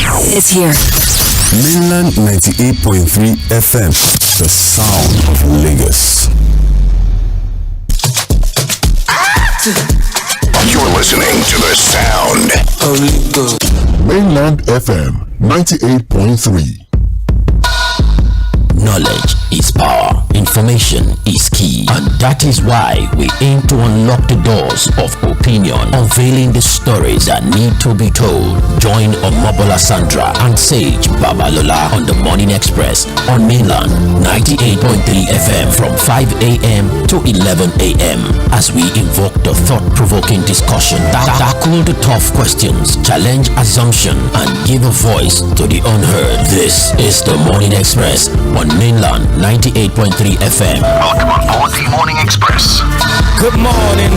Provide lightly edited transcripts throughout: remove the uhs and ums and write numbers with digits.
It's here. Mainland 98.3 FM, the sound of Lagos. You're listening to the sound of Lagos. Mainland FM 98.3. Knowledge is power. Information is key. And that is why we aim to unlock the doors of opinion, unveiling the stories that need to be told. Join Omobola Sandra and Sage Babalola on the Morning Express on Mainland 98.3 FM from 5 a.m. to 11 a.m. as we invoke the thought-provoking discussion, tackle the tough questions, challenge assumption, and give a voice to the unheard. This is the Morning Express on Mainland 98.3 FM. Welcome on board the Morning Express. Good morning.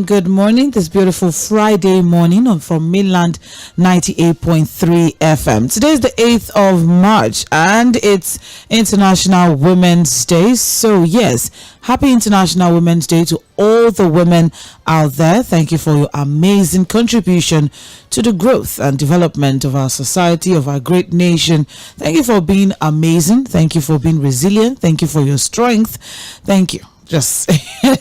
Good morning. This beautiful Friday morning from Mainland 98.3 FM. Today is the 8th of March and it's International Women's Day. So yes, happy International Women's Day to all the women out there. Thank you for your amazing contribution to the growth and development of our society, of our great nation. Thank you for being amazing. Thank you for being resilient. Thank you for your strength. Thank you. This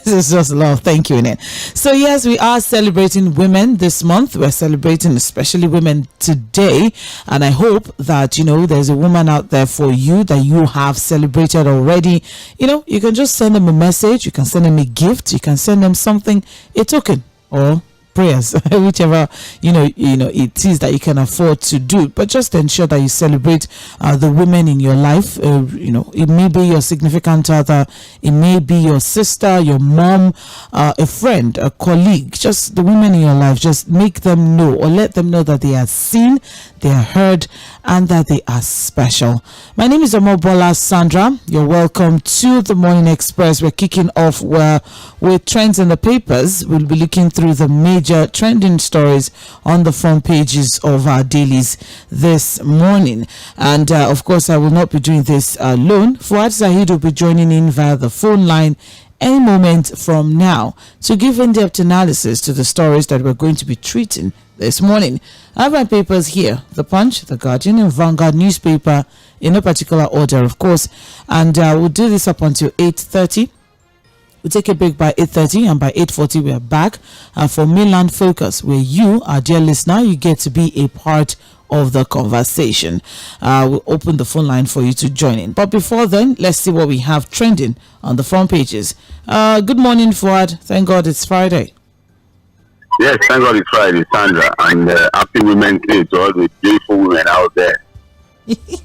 is just a lot of thank you in it. So yes, we are celebrating women this month. We're celebrating especially women today, and I hope that there's a woman out there for you that you have celebrated already. You can just send them a message, you can send them a gift, you can send them something, a token, or prayers, whichever it is that you can afford to do. But just ensure that you celebrate the women in your life. It may be your significant other, it may be your sister, your mom, a friend, a colleague. Just the women in your life. Just make them know or let them know that they are seen, they are heard, and that they are special. My name is Omobola Sandra. You're welcome to the Morning Express. We're kicking off with trends in the papers. We'll be looking through the major trending stories on the front pages of our dailies this morning. And of course, I will not be doing this alone. Fuad Zahid will be joining in via the phone line any moment from now to give in-depth analysis to the stories that we're going to be treating this morning. I have my papers here: The Punch, The Guardian, and Vanguard newspaper in no particular order, of course. And we'll do this up until 8:30. We'll take a break by 8:30, and by 8:40 we are back for Mainland Focus, where you, our dear listener, you get to be a part of the conversation. We'll open the phone line for you to join in. But before then, let's see what we have trending on the front pages. Good morning, Fuad. Thank God it's Friday. Yes, thank God it's Friday, Sandra, and happy Women's Day to all the beautiful women out there. It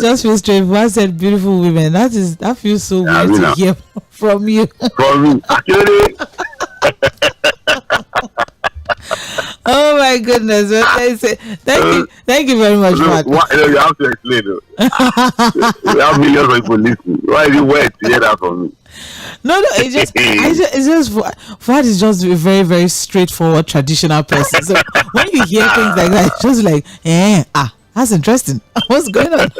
just feels strange. Fuad said beautiful women. That feels so weird to hear from you. From me, actually. Oh my goodness! Thank you very much, Fuad. You have to explain. We have millions of people listening. Why is it weird to hear that from me? No, it's just Fuad is just a very, very straightforward, traditional person. So when you hear things like that, it's just like, that's interesting. What's going on?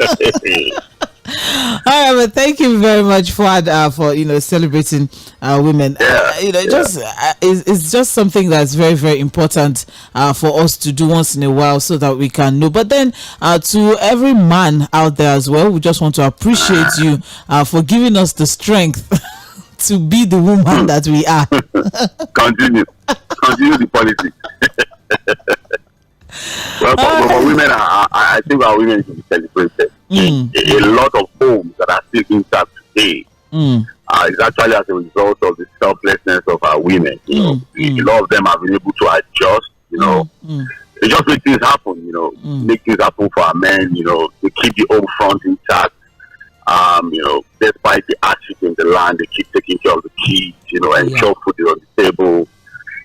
All right, but thank you very much, Fuad, for celebrating women. It's just something that's very, very important for us to do once in a while, so that we can know. But then to every man out there as well, we just want to appreciate you for giving us the strength to be the woman that we are. Continue the politics. Well, but women, I think our women should be celebrated. A lot of homes that are still intact today is actually as a result of the selflessness of our women. A lot of them have been able to adjust. They just make things happen. Make things happen for our men. They keep the home front intact. Despite the hardship in the land, they keep taking care of the kids. Ensure food is on the table.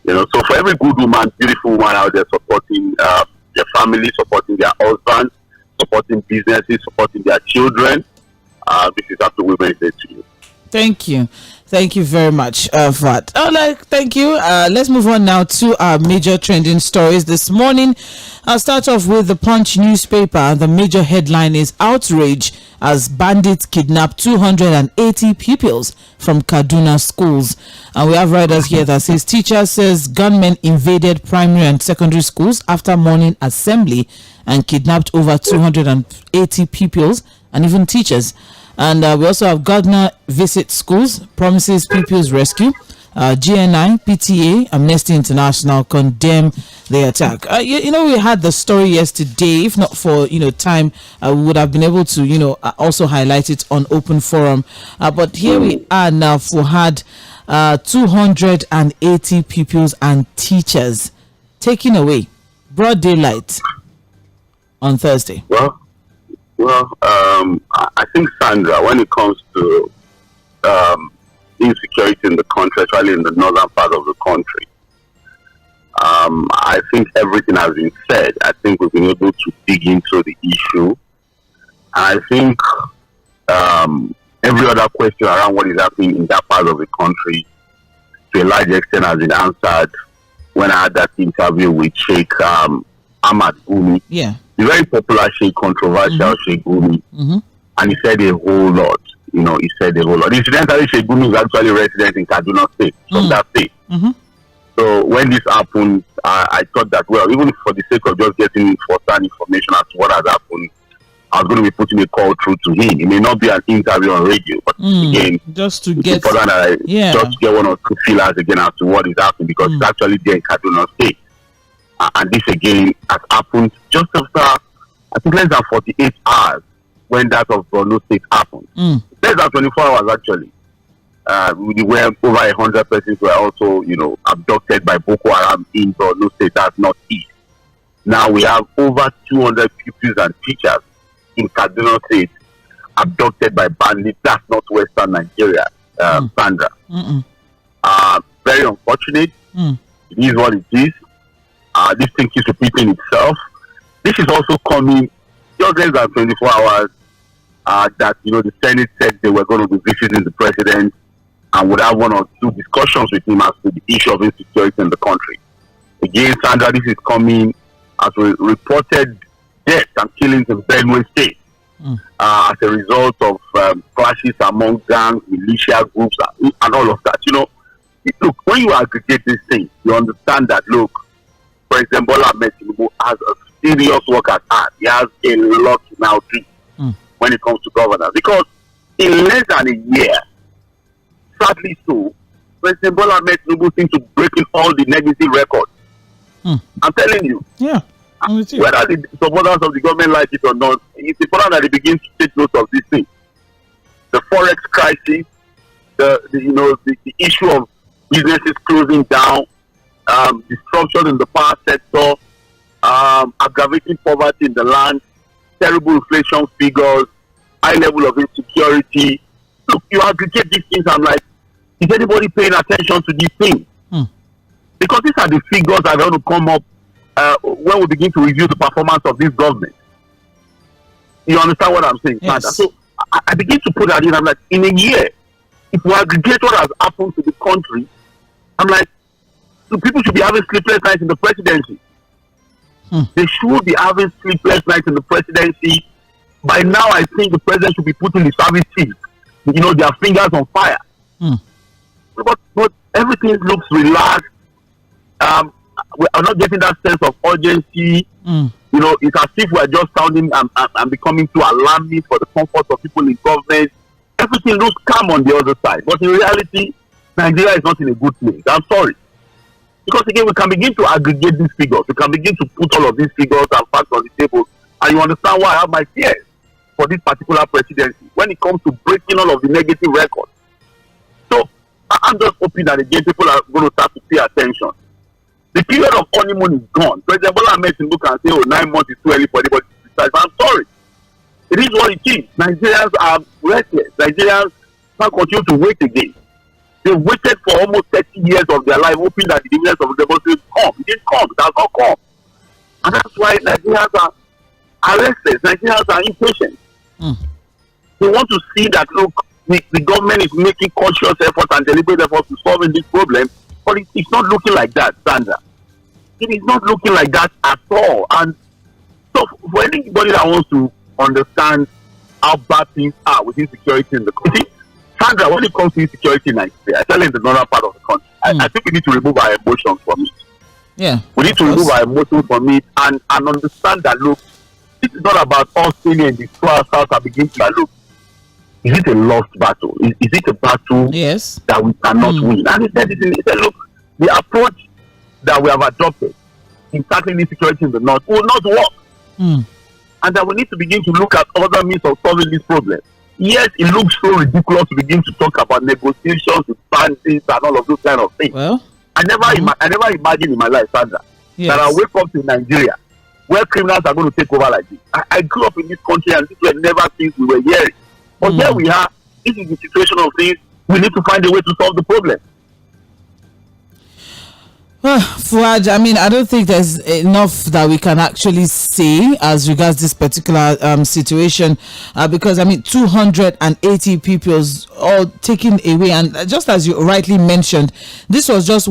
So for every good woman, beautiful woman out there supporting their family, supporting their husbands, supporting businesses, supporting their children. This is Happy Women's Day to you. Thank you. Thank you very much for that. Thank you. Let's move on now to our major trending stories this morning. I'll start off with the Punch newspaper. The major headline is outrage as bandits kidnap 280 pupils from Kaduna schools. And we have writers here that says teacher says gunmen invaded primary and secondary schools after morning assembly and kidnapped over 280 pupils and even teachers. And we also have Gardner visit schools, promises pupils rescue. GNI, PTA, Amnesty International condemn the attack. We had the story yesterday. If not for time, we would have been able to also highlight it on open forum. But here we are now for had 280 pupils and teachers taken away, broad daylight on Thursday. Well, I think, Sandra, when it comes to insecurity in the country, especially in the northern part of the country, I think everything has been said. I think we've been able to dig into the issue. I think every other question around what is happening in that part of the country, to a large extent, has been answered when I had that interview with Sheikh Ahmad Gumi. Yeah. The very popular Sheikh, controversial Sheikh Gumi, and he said a whole lot. He said a whole lot. Incidentally, Sheikh Gumi is actually a resident in Kaduna State, from that state. So when this happened, I thought that, well, even for the sake of just getting first-hand information as to what has happened, I was going to be putting a call through to him. It may not be an interview on radio, but again, just to get just to get one or two feelers again as to what is happening, because it's actually there in Kaduna State. And this again has happened just after, I think, less than 48 hours when that of Borno State happened. Less than 24 hours, actually. Where over 100 persons were also, abducted by Boko Haram in Borno State, that's northeast. Now we have over 200 pupils and teachers in Kaduna State abducted by bandits. That's northwestern Nigeria, Sandra. Very unfortunate. It is what it is. This thing keeps repeating itself. This is also coming just less than 24 hours that, the Senate said they were going to be visiting the president and would have one or two discussions with him as to the issue of insecurity in the country. Again, Sandra, this is coming as we reported deaths and killings in Benue State as a result of clashes among gangs, militia groups, and all of that. Look, when you aggregate these things, you understand that, look, President Bola Ahmed Tinubu has a serious work at hand. He has a lot to now do when it comes to governance. Because in less than a year, sadly so, President Bola Ahmed Tinubu seems to breaking all the negative records. I'm telling you. Yeah. Whether the supporters of the government like it or not, it's important that they begin to take note of these things. The forex crisis, the issue of businesses closing down, disruption in the power sector, aggravating poverty in the land, terrible inflation figures, high level of insecurity. Look, you aggregate these things, I'm like, is anybody paying attention to these things? Because these are the figures that are going to come up when we begin to review the performance of this government. You understand what I'm saying? Yes. So I begin to put that in. I'm like, in a year, if we aggregate what has happened to the country, I'm like, so people should be having sleepless nights in the presidency. They should be having sleepless nights in the presidency. By now, I think the president should be putting his service team, their fingers on fire. But everything looks relaxed. We are not getting that sense of urgency. It's as if we are just sounding and becoming too alarming for the comfort of people in government. Everything looks calm on the other side. But in reality, Nigeria is not in a good place. I'm sorry. Because again, we can begin to aggregate these figures. We can begin to put all of these figures and facts on the table. And you understand why I have my fears for this particular presidency when it comes to breaking all of the negative records. So I'm just hoping that again, people are going to start to pay attention. The period of honeymoon is gone. President Bola Ahmed Tinubu can say, 9 months is too early for anybody to decide. But I'm sorry. It is what it is. Nigerians are restless. Nigerians can't continue to wait again. They waited for almost 30 years of their life, hoping that the dividends of the democracy will come. It didn't come. It has not come. And that's why Nigerians are restless. Nigerians are impatient. They want to see that, look, the government is making conscious efforts and deliberate efforts to solving this problem, but it's not looking like that, Sandra. It is not looking like that at all. And so for anybody that wants to understand how bad things are with insecurity in the country, Sandra, when it comes to insecurity in Nigeria, especially in the northern part of the country, I think we need to remove our emotions from it. Yeah, we need to remove our emotions from it and understand that, look, this is not about us staying in the house and begin to look. Is it a lost battle? Is it a battle that we cannot win? And he said, look, the approach that we have adopted in tackling insecurity in the north will not work. And that we need to begin to look at other means of solving this problem. Yes, it looks so ridiculous to begin to talk about negotiations with bandits and all of those kind of things. Well, I never imagined in my life, Sandra, that I wake up to Nigeria where criminals are going to take over like this. I grew up in this country and these were never things we were hearing. But here we are. This is the situation of things. We need to find a way to solve the problem. Fuad, I mean, I don't think there's enough that we can actually say as regards this particular situation, because I mean, 280 pupils all taken away, and just as you rightly mentioned, this was just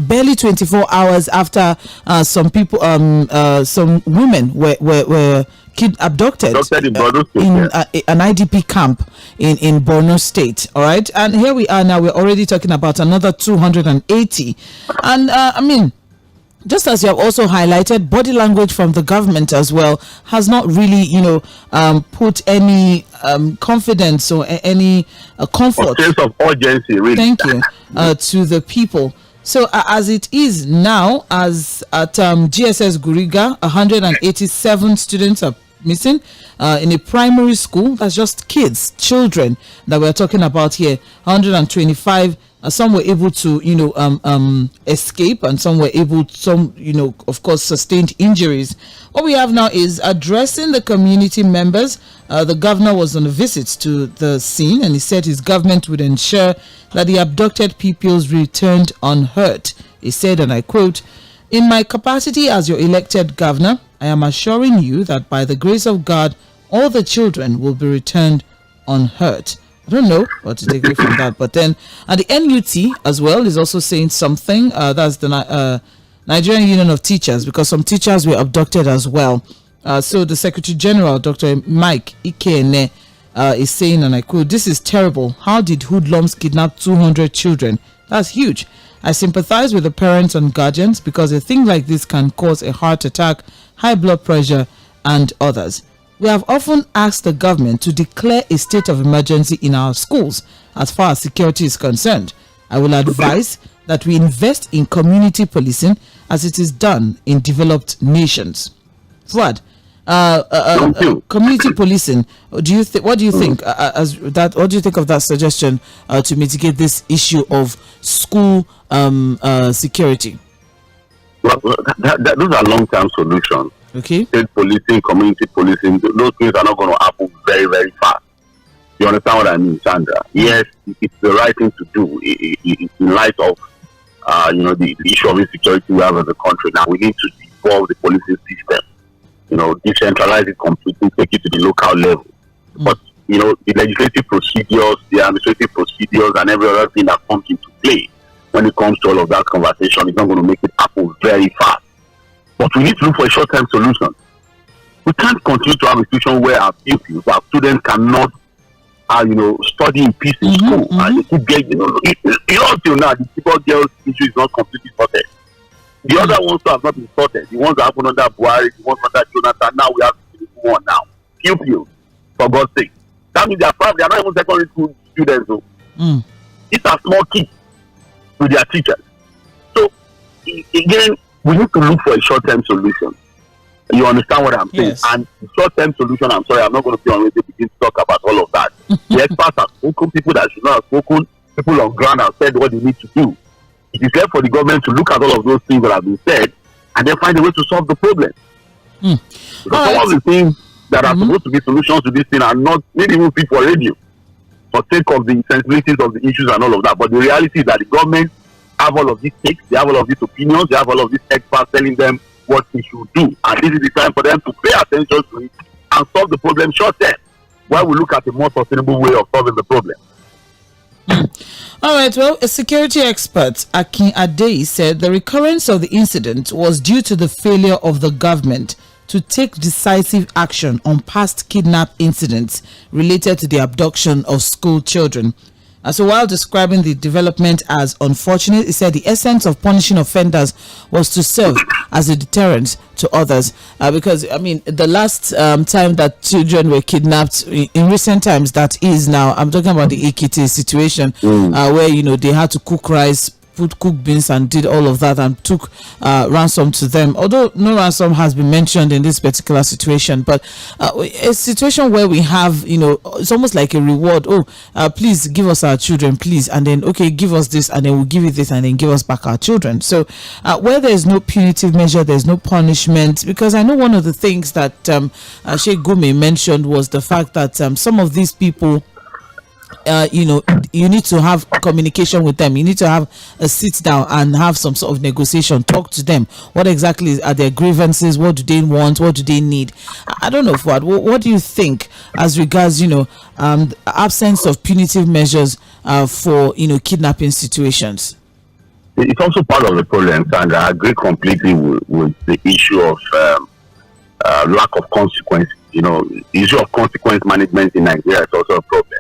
barely 24 hours after some people, some women were abducted in an IDP camp in Borno State. All right, and here we are now. We're already talking about another 280, and I mean, just as you have also highlighted, body language from the government as well has not really, put any confidence or any comfort, sense of urgency, really. Thank you, to the people. So as it is now, as at GSS Guriga, 187 students are missing in a primary school. That's just children that we're talking about here. 125. Some were able to, escape, and some were able to, of course, sustained injuries. What we have now is addressing the community members. The governor was on a visit to the scene, and he said his government would ensure that the abducted pupils returned unhurt. He said, and I quote, "In my capacity as your elected governor, I am assuring you that by the grace of God, all the children will be returned unhurt." I don't know what to take away from that. But then at the NUT as well is also saying something. That's the Nigerian Union of Teachers, because some teachers were abducted as well. So the Secretary General, Dr. Mike Ikene, is saying, and I quote, "This is terrible. How did hoodlums kidnap 200 children? That's huge. I sympathize with the parents and guardians because a thing like this can cause a heart attack, high blood pressure, and others. We have often asked the government to declare a state of emergency in our schools as far as security is concerned. I will advise that we invest in community policing as it is done in developed nations." What? Community policing. What do you think? What do you think of that suggestion to mitigate this issue of school security? Well, those are long-term solutions. Okay. State policing, community policing, those things are not going to happen very, very fast. You understand what I mean, Sandra? Yes, it's the right thing to do in light of the issue of insecurity we have as a country. Now we need to devolve the policing system. Decentralize it completely, take it to the local level. But the legislative procedures, the administrative procedures, and every other thing that comes into play when it comes to all of that conversation is not going to make it happen very fast. But we need to look for a short-term solution. We can't continue to have a situation where our pupils, our students cannot, study in peace in school. And they keep getting, until now, the people girls issue is not completely sorted. The other ones have not been sorted. The ones that happen under Buhari, the ones under Jonathan, now we have to do one now. Pupils, for God's sake. That means they are not even secondary school students. So. These are small kids with their teachers. So, again, we need to look for a short-term solution. You understand what I'm saying? Yes. And the short-term solution, I'm sorry, I'm not going to be on radio to begin to talk about all of that. The experts have spoken, people that should not have spoken, people on ground have said what they need to do. It is left for the government to look at all of those things that have been said and then find a way to solve the problem. Because some of the things that are supposed to be solutions to this thing are not, maybe even fit for radio for sake of the sensibilities of the issues and all of that. But the reality is that the government have all of these takes, they have all of these opinions, they have all of these experts telling them what we should do. And this is the time for them to pay attention to it and solve the problem short term, while we look at a more sustainable way of solving the problem. All right, well, a security expert, Akin Adei, said the recurrence of the incident was due to the failure of the government to take decisive action on past kidnap incidents related to the abduction of school children. So while describing the development as unfortunate, he said the essence of punishing offenders was to serve as a deterrent to others. Because, I mean, the last time that children were kidnapped, in recent times, that is now, I'm talking about the Ekiti situation, where, you know, they had to cook rice, put cooked beans and did all of that and took ransom to them, although no ransom has been mentioned in this particular situation. But a situation where we have, you know, it's almost like a reward. Please give us our children, please, and then okay, give us this, and then we'll give you this, and then give us back our children. So where there's no punitive measure, there's no punishment. Because I know one of the things that Sheikh Gumi mentioned was the fact that some of these people, you know, you need to have communication with them. You need to have a sit down and have some sort of negotiation. Talk to them. What exactly are their grievances? What do they want? What do they need? I don't know, Fuad. What do you think as regards, you know, absence of punitive measures for, you know, kidnapping situations? It's also part of the problem, and I agree completely with the issue of lack of consequence. You know, the issue of consequence management in Nigeria is also a problem.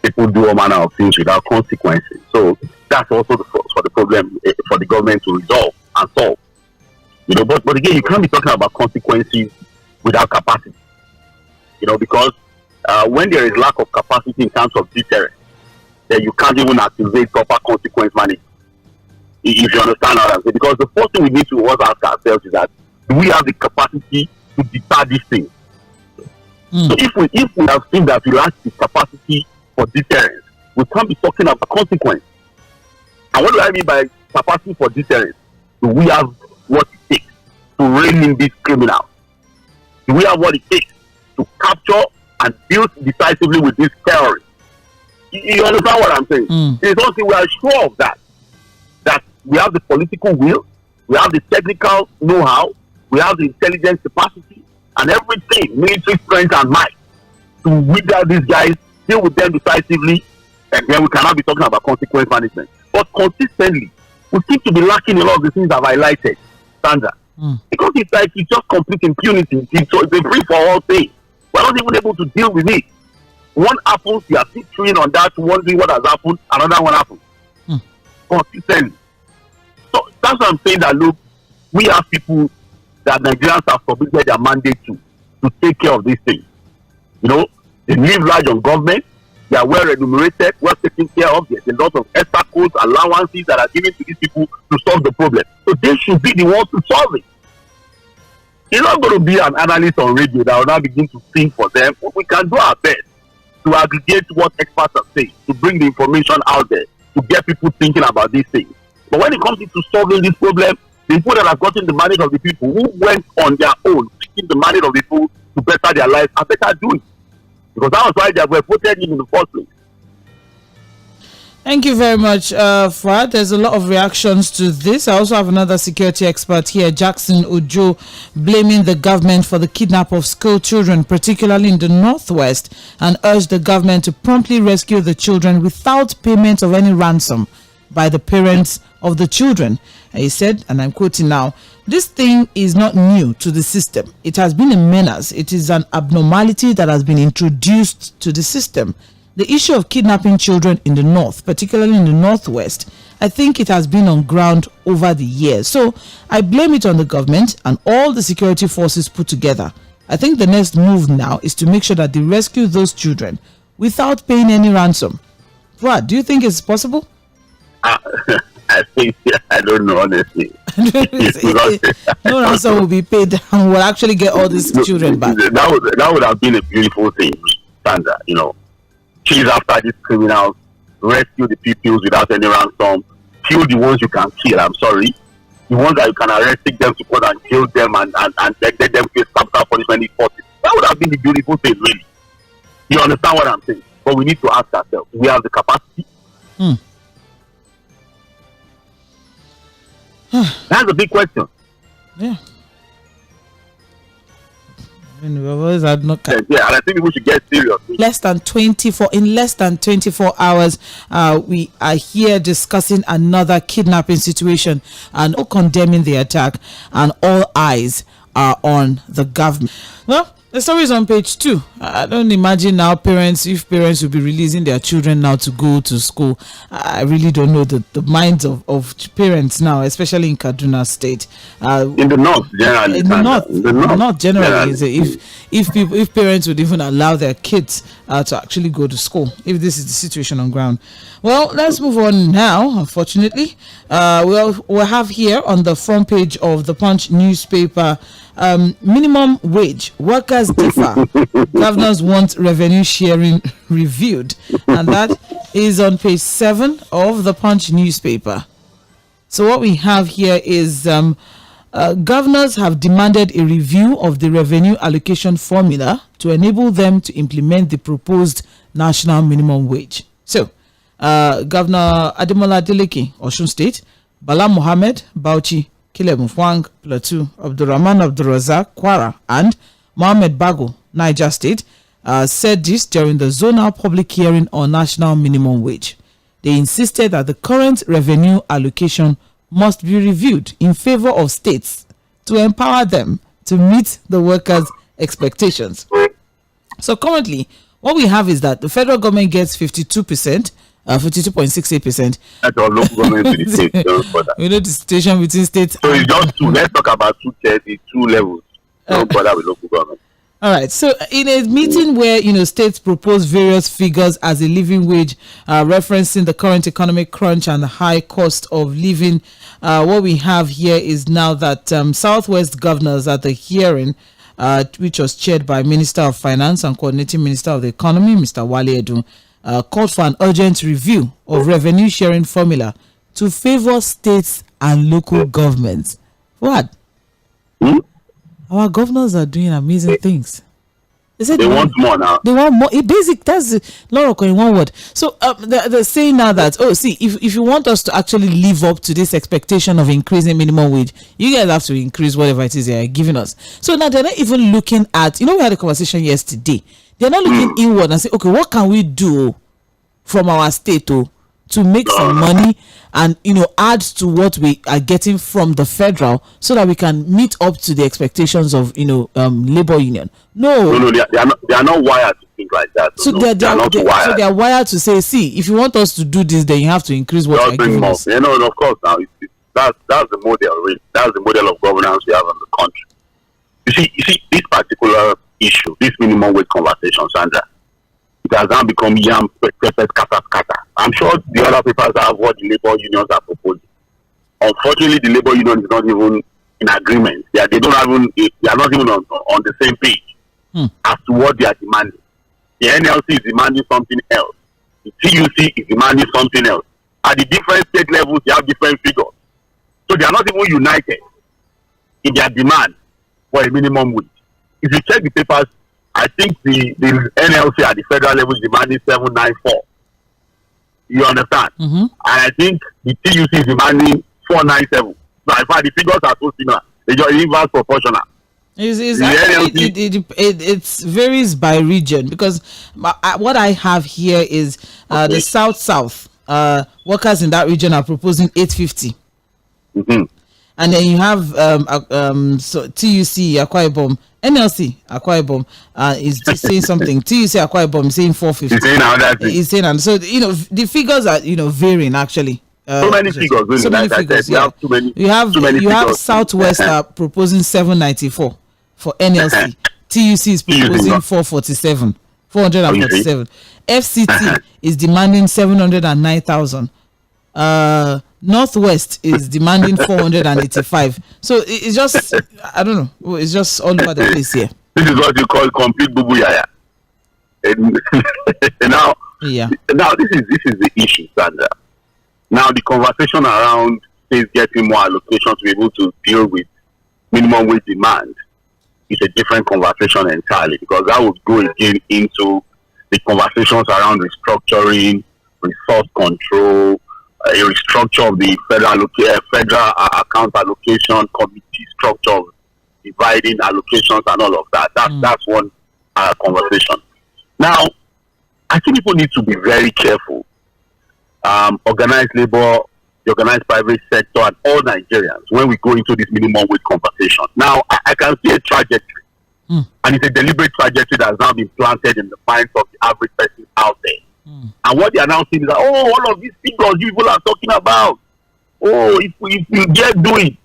People do all manner of things without consequences. So that's also for the problem for the government to resolve and solve. You know, but again, you can't be talking about consequences without capacity. You know, because when there is lack of capacity in terms of deterrence, then you can't even activate proper consequence management. If you understand what I'm saying, because the first thing we need to always ask ourselves is that, do we have the capacity to deter these things? So if we have seen that we lack the capacity for deterrence, we can't be talking about consequence. And what do I mean by capacity for deterrence? Do we have what it takes to rein in these criminals? Do we have what it takes to capture and deal decisively with these terrorists? You understand what I'm saying? It's something we are sure of that we have the political will, we have the technical know-how, we have the intelligence capacity, and everything, military strength and might, to weed out these guys, deal with them decisively, and then we cannot be talking about consequence management. But consistently, we seem to be lacking a lot of the things I've highlighted, Sandra. Because it's like it's just complete impunity. It's a free for all thing. We're not even able to deal with it. One happens, you are still chewing on that, wondering what has happened, another one happens. Consistently. So that's what I'm saying, that look, we have people that Nigerians have submitted their mandate to take care of these things. You know, they live large on government, they are well remunerated, well taken care of, there's a lot of extra codes, allowances that are given to these people to solve the problem. So they should be the ones to solve it. You're not going to be an analyst on radio that will now begin to think for them. We can do our best to aggregate what experts are saying, to bring the information out there, to get people thinking about these things. But when it comes to solving this problem, the people that have gotten the mandate of the people who went on their own, seeking the mandate of the people to better their lives, are better doing it. Because that was why they were voted in the first place. Thank you very much, Fuad. There's a lot of reactions to this. I also have another security expert here, Jackson Ojo, blaming the government for the kidnap of school children, particularly in the Northwest, and urged the government to promptly rescue the children without payment of any ransom by the parents of the children. And he said, and I'm quoting now, "This thing is not new to the system. It has been a menace. It is an abnormality that has been introduced to the system. The issue of kidnapping children in the North, particularly in the Northwest, I think it has been on ground over the years. So I blame it on the government and all the security forces put together. I think the next move now is to make sure that they rescue those children without paying any ransom." What, do you think it's possible? I think, I don't know, honestly. No ransom will be paid and we'll actually get all these children back. That would have been a beautiful thing, Sandra. You know, chase after these criminals, rescue the pupils without any ransom, kill the ones you can kill. I'm sorry, the ones that you can arrest, take them to court and kill them and let them face capital punishment in court. That would have been the beautiful thing, really. You understand what I'm saying? But we need to ask ourselves: do we have the capacity? That's a big question. Yeah. we've always had no Yeah, and I think we should get serious. less than 24 hours, we are here discussing another kidnapping situation and condemning the attack, and all eyes are on the government. Well, the story is on page 2. I don't imagine now if parents will be releasing their children now to go to school. I really don't know the minds of parents now, especially in Kaduna State. In the north, generally. In the north generally. If parents would even allow their kids to actually go to school, if this is the situation on ground. Well, let's move on now. Unfortunately, we'll have here on the front page of the Punch newspaper, minimum wage, workers differ. Governors want revenue sharing reviewed, and that is on page 7 of the Punch newspaper. So what we have here is governors have demanded a review of the revenue allocation formula to enable them to implement the proposed national minimum wage. So Governor Ademola Adeleke, Osun State, Bala Mohammed, Bauchi, Caleb Mfwang, Plateau, Abdurrahman Abdurrazak, Kwara, and Mohammed Bago, Niger State, said this during the zonal public hearing on national minimum wage. They insisted that the current revenue allocation must be reviewed in favor of states to empower them to meet the workers' expectations. So currently, what we have is that the federal government gets 52%, 52.68%. That's our local government. We know the situation between states. So it's just two. Let's talk about 2 levels. Don't bother with local government. All right. So in a meeting where states propose various figures as a living wage, referencing the current economic crunch and the high cost of living, what we have here is now that Southwest governors at the hearing, which was chaired by Minister of Finance and Coordinating Minister of the Economy, Mr. Wale Edun, called for an urgent review of revenue sharing formula to favor states and local governments. What? Our governors are doing amazing things. They want more now. They want more. That's Laura in one word. So they're saying now that, if you want us to actually live up to this expectation of increasing minimum wage, you guys have to increase whatever it is they are giving us. So now they're not even looking at, we had a conversation yesterday. They're not looking inward and say, okay, what can we do from our state to make some money and add to what we are getting from the federal so that we can meet up to the expectations of labor union. No, they are not wired to think like that. So they are wired to say, see, if you want us to do this, then you have to increase what you're giving us. Of course, now that's the model. Really. That's the model of governance we have in the country. You see this particular issue, this minimum wage conversation, Sandra, it has now become yam scatter. I'm sure the other papers have what the labor unions are proposing. Unfortunately, the labor union is not even in agreement. They are not even on the same page as to what they are demanding. The NLC is demanding something else. The TUC is demanding something else. At the different state levels, they have different figures. So they are not even united in their demand for a minimum wage. If you check the papers, I think the NLC at the federal level is demanding 794. You understand? And I think the TUC is demanding 497. So in fact, the figures are so similar. They are inverse proportional. It varies by region, because what I have here is the South. Workers in that region are proposing 850. And then you have TUC Akwa Ibom, NLC Akwa Ibom is saying something. TUC Akwa Ibom is saying 450. He's saying that. So the figures are varying actually. So many figures. Really, so many figures. Yeah. You have Southwest proposing 794 for NLC. TUC is proposing 447. FCT is demanding 709,000. Northwest is demanding 485. So it's just, I don't know, it's just all over the place here. This is what you call complete bubu yaya. Now this is the issue, Sandra. Now the conversation around states getting more allocation to be able to deal with minimum wage demand is a different conversation entirely, because that would go again into the conversations around restructuring, resource control, a restructure of the federal account allocation committee structure of dividing allocations and all of that. That's one conversation. Now, I think people need to be very careful. Organized labor, the organized private sector, and all Nigerians when we go into this minimum wage conversation. Now, I can see a trajectory, and it's a deliberate trajectory that has now been planted in the minds of the average person out there. And what they are now saying is that, all of these figures you people are talking about, if you get do it,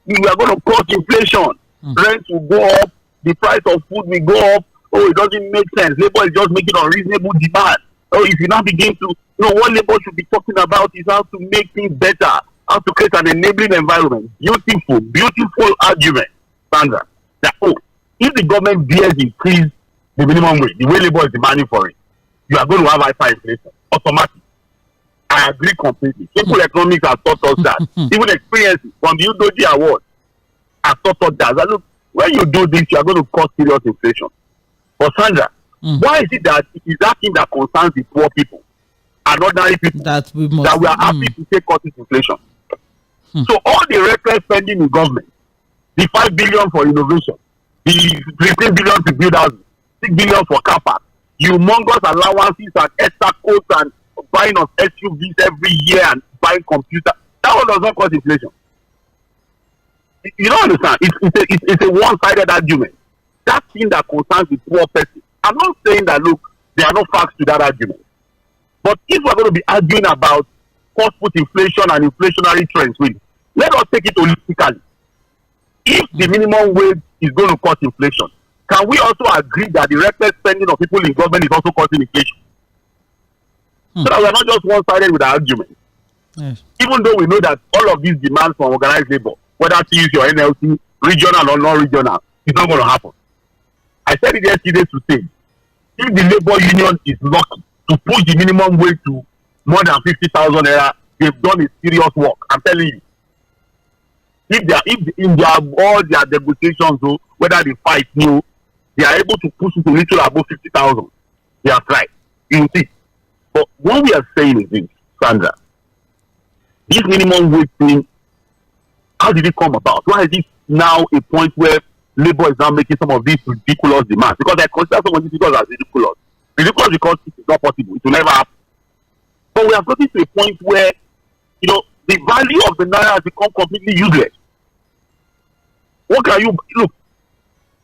we are going to cause inflation. Rent will go up, the price of food will go up. It doesn't make sense. Labor is just making unreasonable demand. If you now begin to what labor should be talking about is how to make things better, how to create an enabling environment. Beautiful argument, Sandra. That if the government dares increase the minimum wage, the way labor is demanding for it, you are going to have hyper inflation. Automatic. I agree completely. Simple economics has taught us that. Even experiences from the UDOG award have taught us that. Look, when you do this, you are going to cause serious inflation. But Sandra, why is it that it is that thing that concerns the poor people and ordinary people that we are happy to take cut inflation? So all the reckless spending in government, the 5 billion for innovation, the 15 billion to build houses, 6 billion for car park, humongous allowances and extra quotes and buying of SUVs every year and buying computers, that one does not cause inflation. You don't understand. It's a one-sided argument. That thing that concerns the poor person. I'm not saying that, look, there are no facts to that argument. But if we're going to be arguing about cost-put inflation and inflationary trends, let us take it holistically. If the minimum wage is going to cause inflation, can we also agree that the reckless spending of people in government is also causing inflation? So that we are not just one-sided with the argument. Yes. Even though we know that all of these demands from organized labor, whether to use your NLC, regional or non-regional, it's not going to happen. I said it yesterday to say, if the labor union is lucky to push the minimum wage to more than 50,000 naira, they've done a serious work. I'm telling you. If in all their negotiations, whether they fight new, they are able to push it to little above 50,000. They are right. You see. But what we are saying is this, Sandra, this minimum wage thing, how did it come about? Why is it now a point where labor is now making some of these ridiculous demands? Because I consider some of these figures as ridiculous. Ridiculous because it is not possible. It will never happen. But we have gotten to a point where, the value of the naira has become completely useless. What can you look?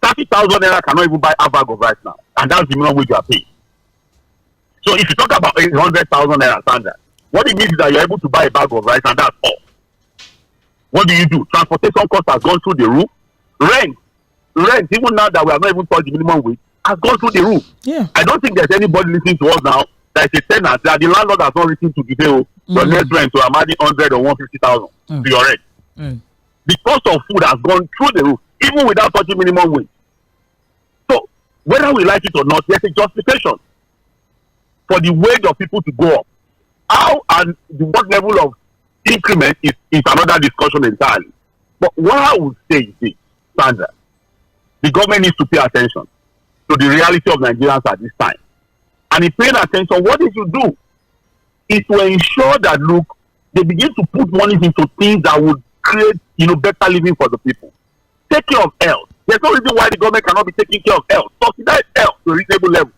30,000 naira cannot even buy a bag of rice now, and that's the minimum wage you are paying. So if you talk about 100,000 naira standard, what it means is that you're able to buy a bag of rice, and that's all. What do? Transportation costs has gone through the roof. Rent, even now that we have not even touched the minimum wage, has gone through the roof. Yeah. I don't think there's anybody listening to us now that is a tenant that the landlord has not written to today. Your next rent, so I'm adding 100 or 150,000 to your rent. The cost of food has gone through the roof, even without touching minimum wage. So whether we like it or not, there's a justification for the wage of people to go up. How and what level of increment is another discussion entirely. But what I would say is this, Sandra, the government needs to pay attention to the reality of Nigerians at this time. And in paying attention, what they should do is to ensure that, look, they begin to put money into things that would create, better living for the people. Take care of health. There's no reason why the government cannot be taking care of health. Subsidize health to a reasonable level.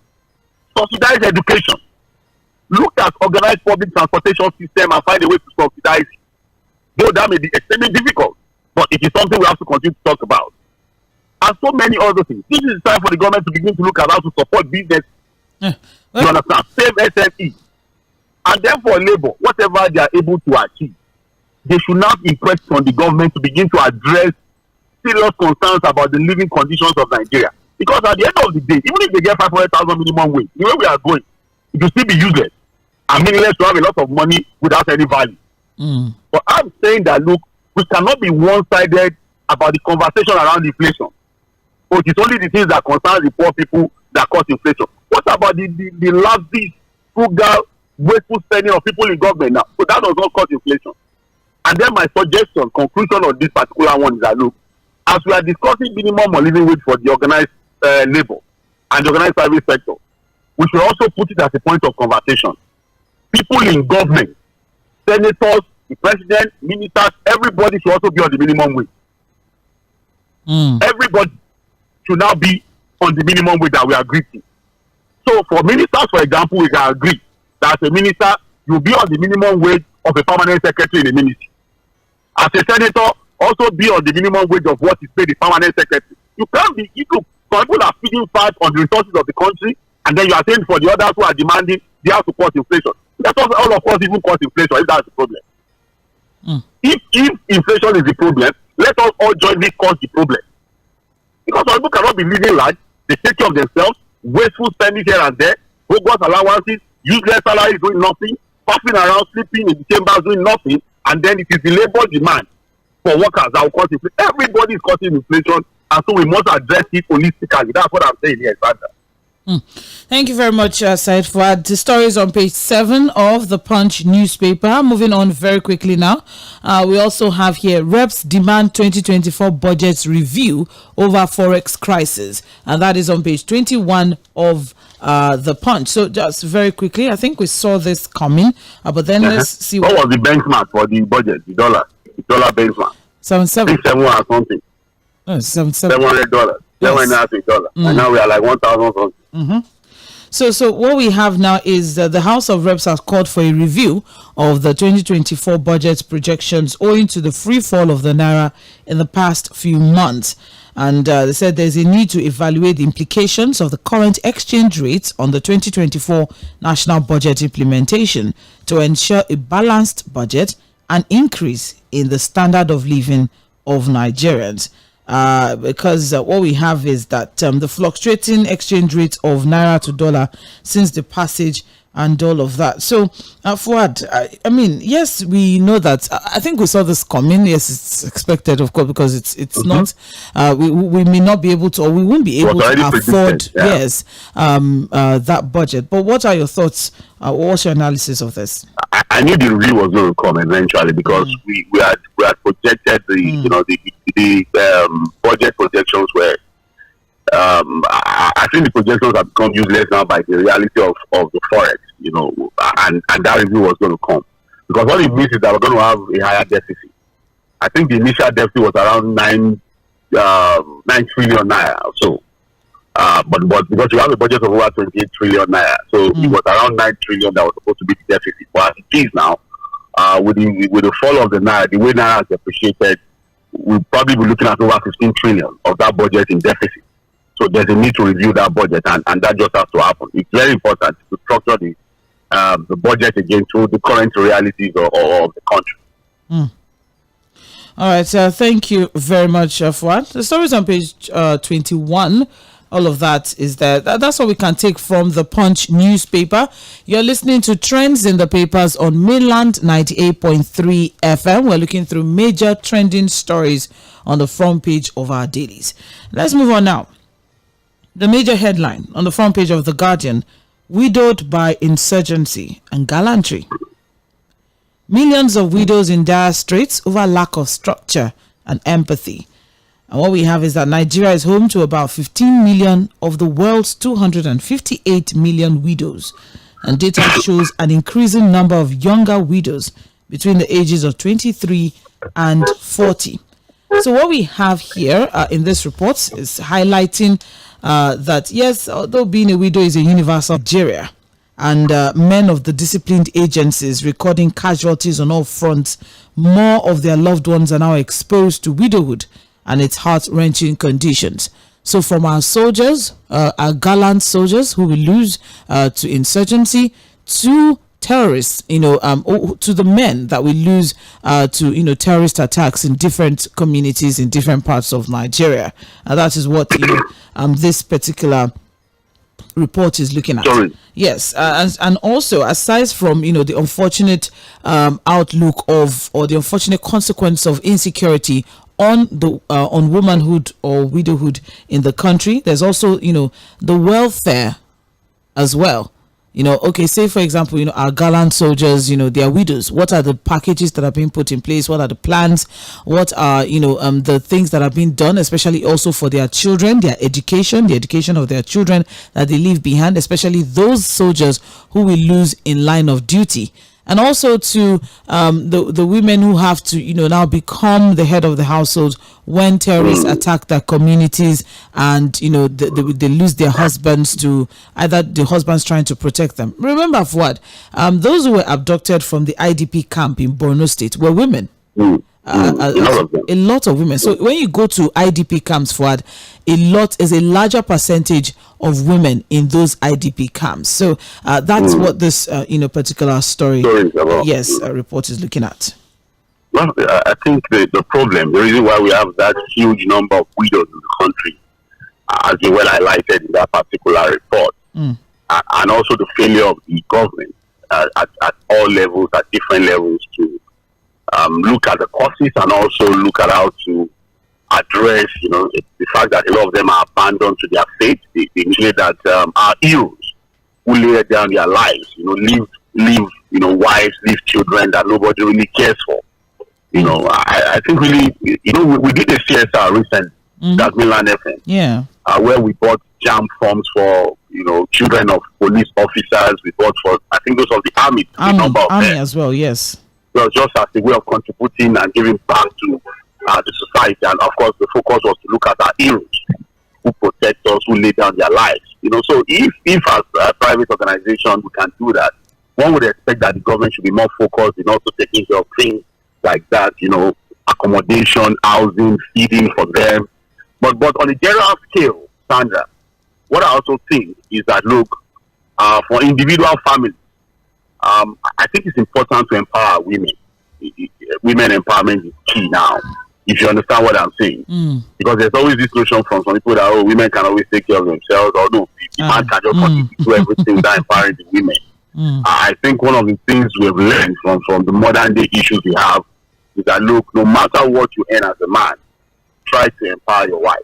Subsidize education. Look at organized public transportation system and find a way to subsidize it. Though that may be extremely difficult, but it is something we have to continue to talk about. And so many other things. This is time for the government to begin to look at how to support business. You understand? Save SME. And then for labor, whatever they are able to achieve, they should not impress on the government to begin to address serious concerns about the living conditions of Nigeria. Because at the end of the day, even if they get 500,000 minimum wage, the way we are going, it will still be useless and meaningless to have a lot of money without any value. But I'm saying that, look, we cannot be one-sided about the conversation around inflation. It is only the things that concern the poor people that cause inflation. What about the lavish, frugal, wasteful spending of people in government now? So that does not cause inflation. And then my conclusion on this particular one is that, look, as we are discussing minimum or living wage for the organized labor and the organized private sector, we should also put it as a point of conversation. People in government, senators, the president, ministers, everybody should also be on the minimum wage. Everybody should now be on the minimum wage that we agreed to. So for ministers, for example, we can agree that a minister will be on the minimum wage of a permanent secretary in a ministry. As a senator, also be on the minimum wage of what is paid the permanent secretary. You can't be, people are feeding fat on the resources of the country, and then you are saying for the others who are demanding they have to cause inflation. Let us all of us even cause inflation if that's the problem. If inflation is the problem, let us all jointly cause the problem. Because some people cannot be living large, they take care of themselves, wasteful spending here and there, bogus allowances, useless salaries doing nothing, puffing around, sleeping in the chambers doing nothing, and then it is the labor demand for workers that will cause inflation. Everybody is causing inflation, and so we must address it holistically. That's what I'm saying here, Sandra. Thank you very much, Said Fuad. The story is on page 7 of the Punch newspaper. Moving on very quickly now. We also have here, reps demand 2024 budget review over forex crisis. And that is on page 21 of the Punch. So just very quickly, I think we saw this coming. But then let's see. What was the benchmark for the budget, the dollar benchmark? 77 or something. $700. $7.5. And now we are like 1,000 something. So what we have now is the House of Reps has called for a review of the 2024 budget projections owing to the free fall of the naira in the past few months. And they said there's a need to evaluate the implications of the current exchange rates on the 2024 national budget implementation to ensure a balanced budget and increase in the standard of living of Nigerians. Because what we have is that the fluctuating exchange rate of naira to dollar since the passage and all of that. So, Fuad, I mean, yes, we know that. I think we saw this coming. Yes, it's expected, of course, because it's not. We may not be able to, or we won't be able to afford. That budget. But what are your thoughts? What's your analysis of this? I knew the review was going to come eventually because we had projected the budget projections were. I think the projections have become useless now by the reality of the forex, and that review was going to come because what it means is that we're going to have a higher deficit. I think the initial deficit was around 9 trillion naira or so. But because you have a budget of over 28 trillion naira, so it was around 9 trillion that was supposed to be the deficit. But as it is now, with the fall of the naira, the way naira has depreciated, we'll probably be looking at over 15 trillion of that budget in deficit. So there's a need to review that budget, and that just has to happen. It's very important to structure the budget again to the current realities of the country. All right, thank you very much, Fuad. The story is on page 21. All of that is there. That's what we can take from the Punch newspaper. You're listening to Trends in the Papers on Mainland 98.3 FM. We're looking through major trending stories on the front page of our dailies. Let's move on now. The major headline on the front page of The Guardian: widowed by insurgency and gallantry. Millions of widows in dire straits over lack of structure and empathy. And what we have is that Nigeria is home to about 15 million of the world's 258 million widows. And data shows an increasing number of younger widows between the ages of 23 and 40. So what we have here in this report is highlighting that, yes, although being a widow is a universal Nigeria, and men of the disciplined agencies recording casualties on all fronts, more of their loved ones are now exposed to widowhood and its heart-wrenching conditions. So from our soldiers, our gallant soldiers who will lose to insurgency, to terrorists, to the men that will lose to, terrorist attacks in different communities in different parts of Nigeria. And that is what, this particular report is looking at. Sorry. Yes, and also aside from the unfortunate outlook of, or the unfortunate consequence of insecurity on the on womanhood or widowhood in the country, there's also the welfare as well. Okay, say for example, our gallant soldiers, they are widows. What are the packages that are being put in place? What are the plans? What are, the things that are being done, especially also for their children, their education, the education of their children that they leave behind, especially those soldiers who will lose in line of duty. And also to the women who have to, now become the head of the household when terrorists attack their communities, and they lose their husbands to either the husbands trying to protect them. Remember, Fuad, those who were abducted from the IDP camp in Borno State were women. A lot of women. So when you go to IDP camps, Fuad, a larger percentage of women in those IDP camps. So that's what this particular story report is looking at. Well, I think the problem, the reason why we have that huge number of widows in the country, as you well highlighted in that particular report, and also the failure of the government at all levels, at different levels, to look at the causes and also look at how to address, the fact that a lot of them are abandoned to their fate. They say that our heroes who lay down their lives, leave wives, leave children that nobody really cares for. I think really, we did a CSR recently, that's Mainland FM, where we bought jam forms for, children of police officers. We bought for, I think those of the army number of army them as well, yes. Well, just as a way of contributing and giving back to the society. And of course, the focus was to look at our heroes who protect us, who lay down their lives. So if as a private organization we can do that, one would expect that the government should be more focused in also taking care of things like that, accommodation, housing, feeding for them. But on a general scale, Sandra, what I also think is that, look, for individual families, I think it's important to empower women. Women empowerment is key now, if you understand what I'm saying. Because there's always this notion from some people that, women can always take care of themselves, or no, the man can just continue to do everything without empowering the women. I think one of the things we've learned from the modern day issues we have is that, look, no matter what you earn as a man, try to empower your wife.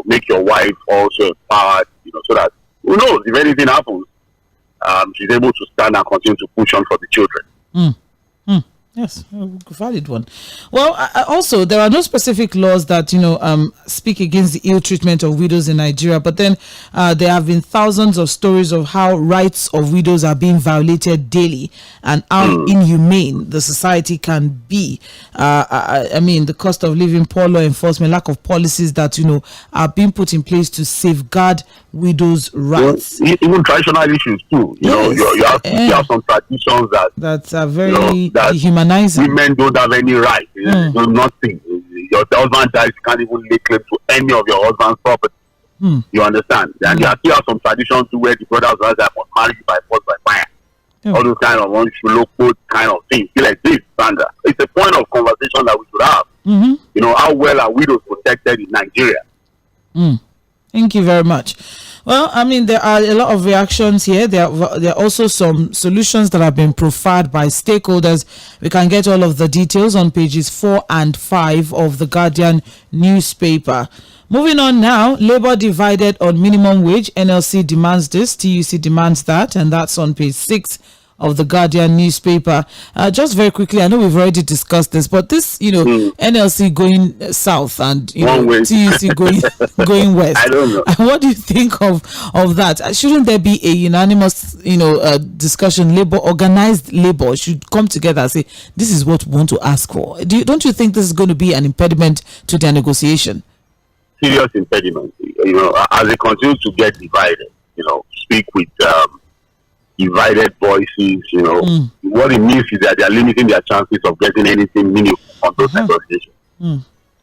Make your wife also empowered, so that, who knows, if anything happens, she's able to stand and continue to push on for the children. Yes, a valid one. Well, also, there are no specific laws that, speak against the ill treatment of widows in Nigeria, but then there have been thousands of stories of how rights of widows are being violated daily and how inhumane the society can be. The cost of living, poor law enforcement, lack of policies that, are being put in place to safeguard widows' rights. Well, even traditional issues too. You have some traditions that are very dehumanizing. Women don't have any right. Nothing. Your husband dies, you can't even lay claim to any of your husband's property. You understand? And you still have some traditions too, where the brothers must marry by force, by fire. All those kind of local kind of things. Like this, Sandra. It's a point of conversation that we should have. How well are widows protected in Nigeria? Thank you very much. Well, there are a lot of reactions here. There are also some solutions that have been profiled by stakeholders. We can get all of the details on pages 4 and 5 of the Guardian newspaper. Moving on now, Labour divided on minimum wage. NLC demands this, TUC demands that, and that's on page 6 of the Guardian newspaper. Just very quickly, I know we've already discussed this, but this, NLC going south and TUC going west. I don't know. What do you think of that? Shouldn't there be a unanimous, discussion? Organized labor should come together and say, this is what we want to ask for. Don't you think this is going to be an impediment to their negotiation? Serious impediment. As they continue to get divided, speak with divided voices, what it means is that they are limiting their chances of getting anything meaningful on those negotiations.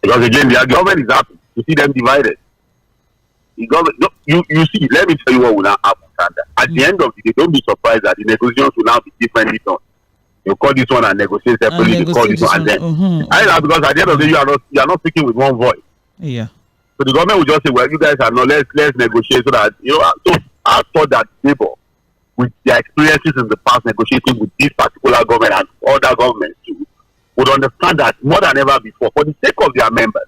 Because again, the government is happy to see them divided. The government, you see, let me tell you what will now happen, Sandra. At the end of the day, don't be surprised that the negotiations will now be differently done. You call this one and negotiate separately, you call this one and then. Because at the end of the day, you are not speaking with one voice. Yeah. So the government will just say, well, you guys are not, let's negotiate so that, so I thought that Labour, with their experiences in the past negotiating with this particular government and other governments too, would understand that more than ever before, for the sake of their members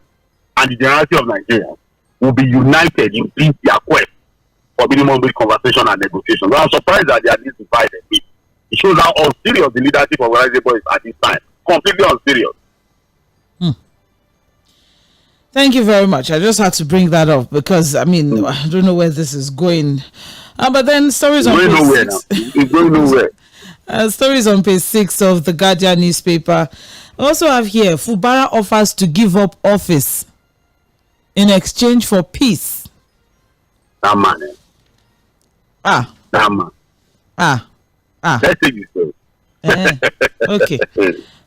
and the generality of Nigerians, will be united in their quest for minimum wage conversation and negotiation. So I'm surprised that they are this divided. It shows how unserious the leadership of WHYSOᴜ is at this time. Completely unserious. Thank you very much. I just had to bring that up because, I don't know where this is going. But then stories on going nowhere now. It's going nowhere. Stories on page 6 of the Guardian newspaper. We also have here, Fubara offers to give up office in exchange for peace. That man. That man. Let's take this story. Okay.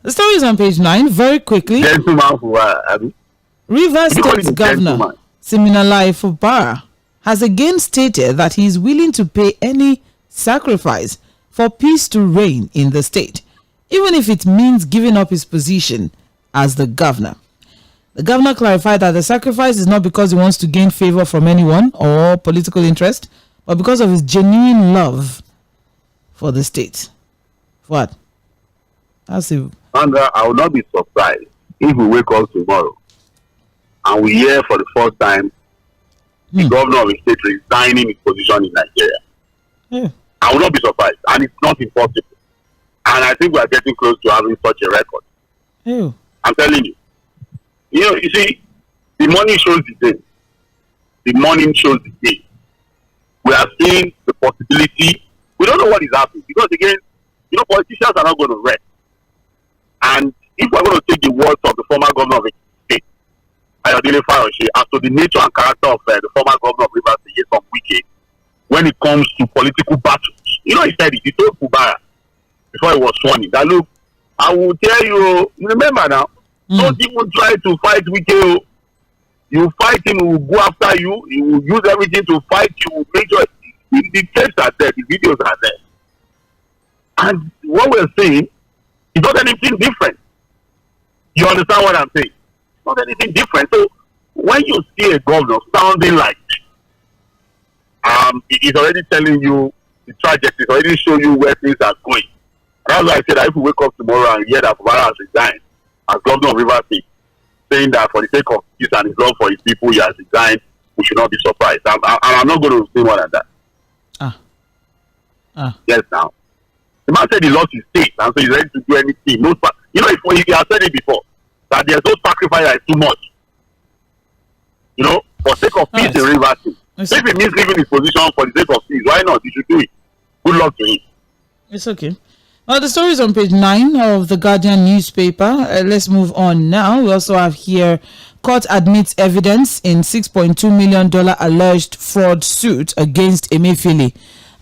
The story is on page 9. Very quickly. Rivers State Governor Siminalayi Fubara has again stated that he is willing to pay any sacrifice for peace to reign in the state, even if it means giving up his position as the governor. The governor clarified that the sacrifice is not because he wants to gain favor from anyone or political interest, but because of his genuine love for the state. What? That's it. Sandra, I will not be surprised if we wake up tomorrow and we hear for the first time the governor of the state resigning his position in Nigeria. Yeah. I will not be surprised, and it's not impossible. And I think we are getting close to having such a record. Yeah. I'm telling you. You see, the money shows the day. The morning shows the day. We are seeing the possibility. We don't know what is happening because, again, politicians are not going to rest. And if we're going to take the words of the former governor of the state, Ayodele Fayose, as to the nature and character of the former governor of Rivers State, some Wike, when it comes to political battles, he said it. He told Fubara before he was sworn in that, look, I will tell you, remember now, don't even try to fight Wike. You fight him, he will go after you, he will use everything to fight you, make sure the tapes are there, the videos are there. And what we're saying is not anything different. You understand what I'm saying? It's not anything different. So when you see a governor sounding like he's already telling you the trajectory, he's already showing you where things are going. And that's why I said that if we wake up tomorrow and hear that Fubara has resigned as governor of Rivers State, saying that for the sake of peace and his love for his people, he has resigned, we should not be surprised. I'm not going to say more than that. Yes, now. The man said he lost his state, and so he's ready to do anything. If he has said it before, that there's no sacrifice that is too much. For the sake of peace in Rivers State. If it means leaving his position for the sake of peace, why not? He should do it. Good luck to him. It's okay. The story is on page 9 of the Guardian newspaper. Let's move on now. We also have here, court admits evidence in $6.2 million alleged fraud suit against Emefiele.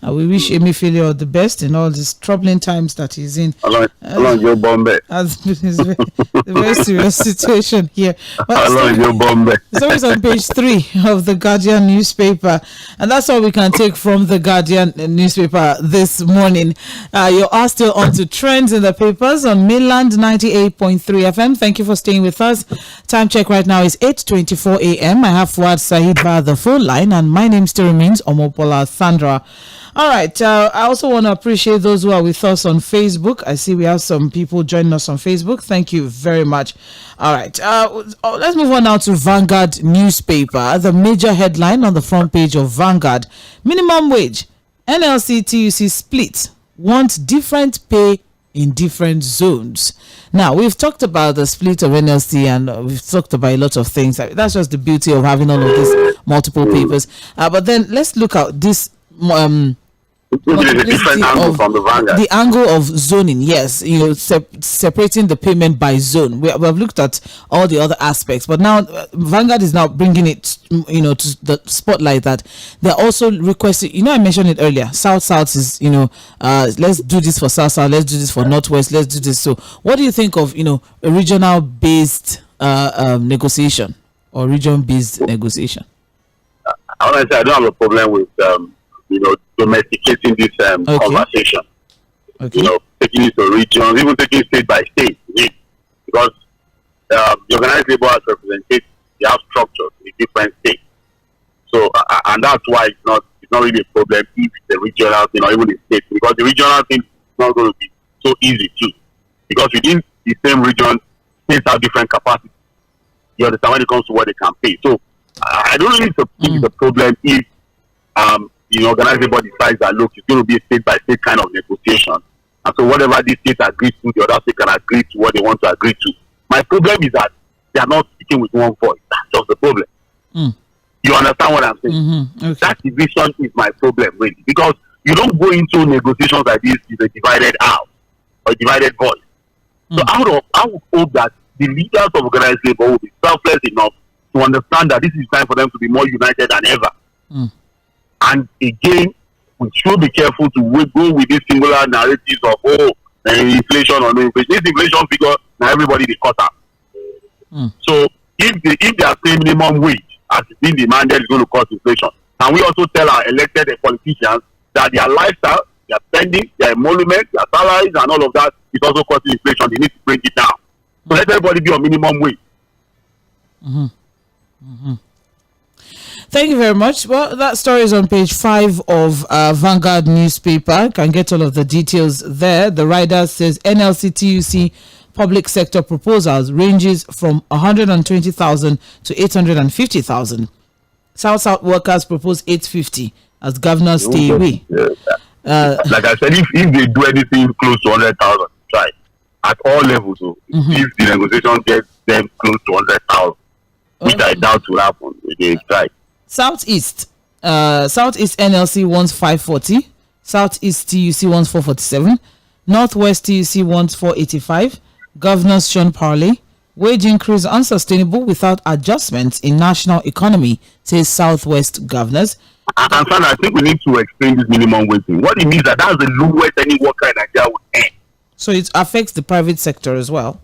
We wish Emefiele all the best in all these troubling times that he's in. Along your Bombay. It's a very serious situation here. Along your Bombay. The story is on page 3 of the Guardian newspaper, and that's all we can take from the Guardian newspaper this morning. You are still on to trends in the papers on Mainland 98.3 FM. Thank you for staying with us. Time check right now is 8:24 a.m. I have Fuad Saeed via the phone line, and my name still remains Omopola Sandra. All right. I also want to appreciate those who are with us on Facebook. I see we have some people joining us on Facebook. Thank you very much. All right. Let's move on now to Vanguard newspaper. The major headline on the front page of Vanguard: minimum wage, NLC TUC split, want different pay in different zones. Now, we've talked about the split of NLC and we've talked about a lot of things. That's just the beauty of having all of these multiple papers. But then let's look at this. A different angle from the Vanguard. The angle of zoning, yes, separating the payment by zone. We have looked at all the other aspects, but now Vanguard is now bringing it, to the spotlight that they're also requesting. I mentioned it earlier. South is, let's do this for South, let's do this for Northwest, let's do this. So, what do you think of, a regional-based negotiation or region-based negotiation? I want to say I don't have a problem with domesticating this conversation. Okay. Taking it to regions, even taking state by state. Because the organized labor has represented, they have structures in different states. So, and that's why it's not really a problem if the regional thing or even the state, because the regional thing is not going to be so easy too. Because within the same region, states have different capacities. You understand when it comes to what they can pay. So, I don't really think it's a problem if the organized labor decides that, look, it's going to be a state-by-state kind of negotiation. And so whatever this state agrees to, the other state can agree to what they want to agree to. My problem is that they are not speaking with one voice. That's just the problem. You understand what I'm saying? Mm-hmm. Okay. That division is my problem, really. Because you don't go into negotiations like this with a divided house or a divided voice. So I would hope that the leaders of organized labor will be selfless enough to understand that this is time for them to be more united than ever. And again, we should be careful to go with these singular narratives of inflation or no inflation. This inflation figure, now everybody they cut up. So if they are saying minimum wage as it's being demanded is going to cause inflation, can we also tell our elected politicians that their lifestyle, their spending, their emolument, their salaries and all of that is also causing inflation? They need to bring it down. So let everybody be on minimum wage. Thank you very much. Well, that story is on page 5 of Vanguard newspaper. You can get all of the details there. The rider says NLC TUC public sector proposals ranges from 120,000 to 850,000. South workers propose 850 as governors stay away. Like I said, if they do anything close to 100,000, try at all levels. So if the negotiation gets them close to 100,000, which I doubt will happen, they try. Southeast NLC wants 540, Southeast TUC wants 447, Northwest TUC wants 485. Governors Sean Parley, wage increase unsustainable without adjustments in national economy, says Southwest governors. And I think we need to explain this minimum wage thing. What it means that's the lowest any worker in Nigeria would earn. So it affects the private sector as well.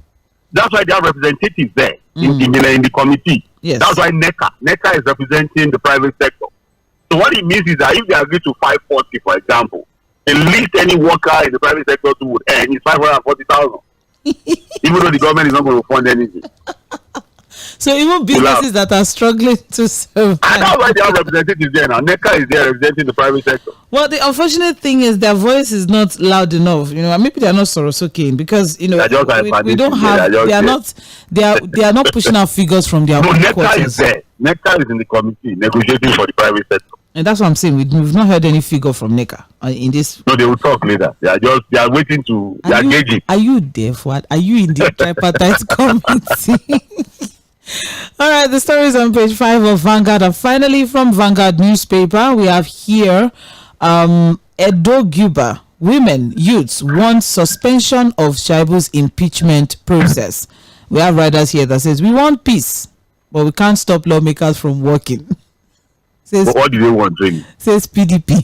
That's why they have representatives there in the committee. Yes. That's why NECA is representing the private sector. So what it means is that if they agree to 540, for example, the least any worker in the private sector would earn is 540,000. Even though the government is not going to fund anything. So even businesses that are struggling to survive. And that's why they have representatives there now. NECA is there representing the private sector. Well, the unfortunate thing is their voice is not loud enough. Maybe they are not 괊ᴜ because we don't have. They are not pushing out figures from their own NECA quarters. is there. NECA is in the committee negotiating for the private sector. And that's what I'm saying. We've not heard any figure from NECA in this. No, they will talk later. They are waiting to. They are gauging. Are you there, Fuad? Are you in the tripartite committee? All right, the story is on page 5 of Vanguard. And finally, from Vanguard newspaper, we have here Edo Guba. Women, youths want suspension of Shaibu's impeachment process. We have writers here that says, we want peace, but we can't stop lawmakers from working. But what do they want, really? Says PDP.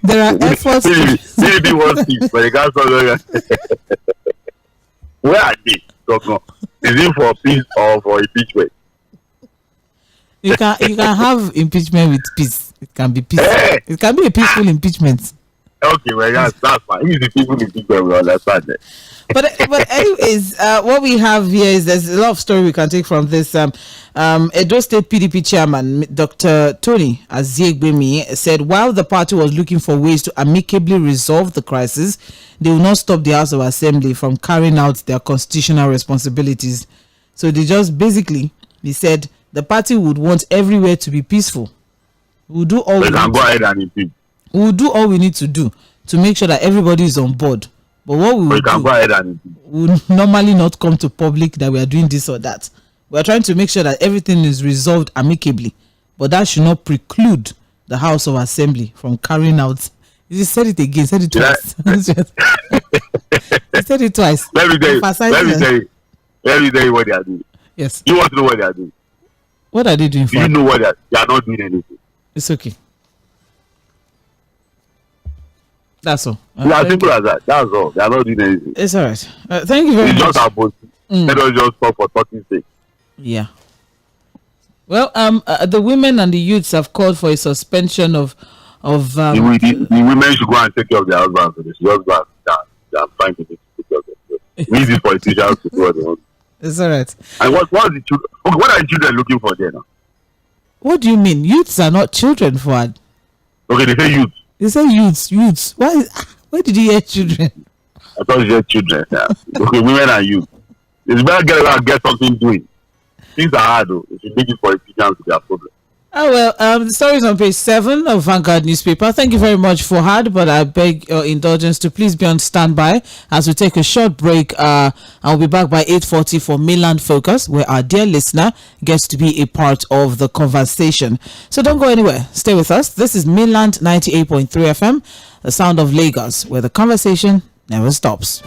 There are efforts. PDP wants peace, but they can't stop. Where are they? Is it for peace or for impeachment? You can have impeachment with peace. It can be peaceful. It can be a peaceful impeachment. Okay, well that's fine. If it's peaceful impeachment, we understand that. But anyways, what we have here is there's a lot of story we can take from this. Edo State PDP chairman Dr. Tony Aziegbemi said while the party was looking for ways to amicably resolve the crisis, they will not stop the House of Assembly from carrying out their constitutional responsibilities. So they just basically, he said, the party would want everywhere to be peaceful. We'll do all we need to do to make sure that everybody is on board. But what we will normally not come to public that we are doing this or that. We are trying to make sure that everything is resolved amicably. But that should not preclude the House of Assembly from carrying out. You said it again. Said it twice. You said it twice. Let me tell you what they are doing. Yes. You want to know what they are doing? What are they doing for? You know what they are not doing anything. It's okay. That's all. As simple as that. That's all. They are not doing anything. It's all right. Thank you very much. It's just about let us just talk for talking sake. Yeah. Well, the women and the youths have called for a suspension of the women should go and take care of their husbands. So they should just go and they are trying to take care of themselves. We need these politicians to do what they want. It's all right. And what are the children? Okay, what are the children looking for there now? What do you mean? Youths are not children, Fuad. Okay, they say youth. They say youths. Where did you hear children? I thought you said children. Yeah. Okay, women and youth. It's better get something doing. Things are hard though. If you make it for politicians, to their problem. Oh, well, the story is on page 7 of Vanguard newspaper. Thank you very much, Fuhad, but I beg your indulgence to please be on standby as we take a short break. I'll be back by 8:40 for Mainland Focus, where our dear listener gets to be a part of the conversation. So don't go anywhere. Stay with us. This is Mainland 98.3 FM, the sound of Lagos, where the conversation never stops.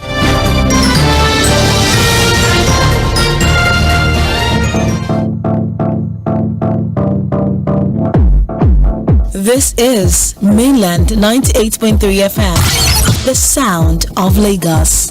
This is Mainland 98.3 FM, the sound of Lagos.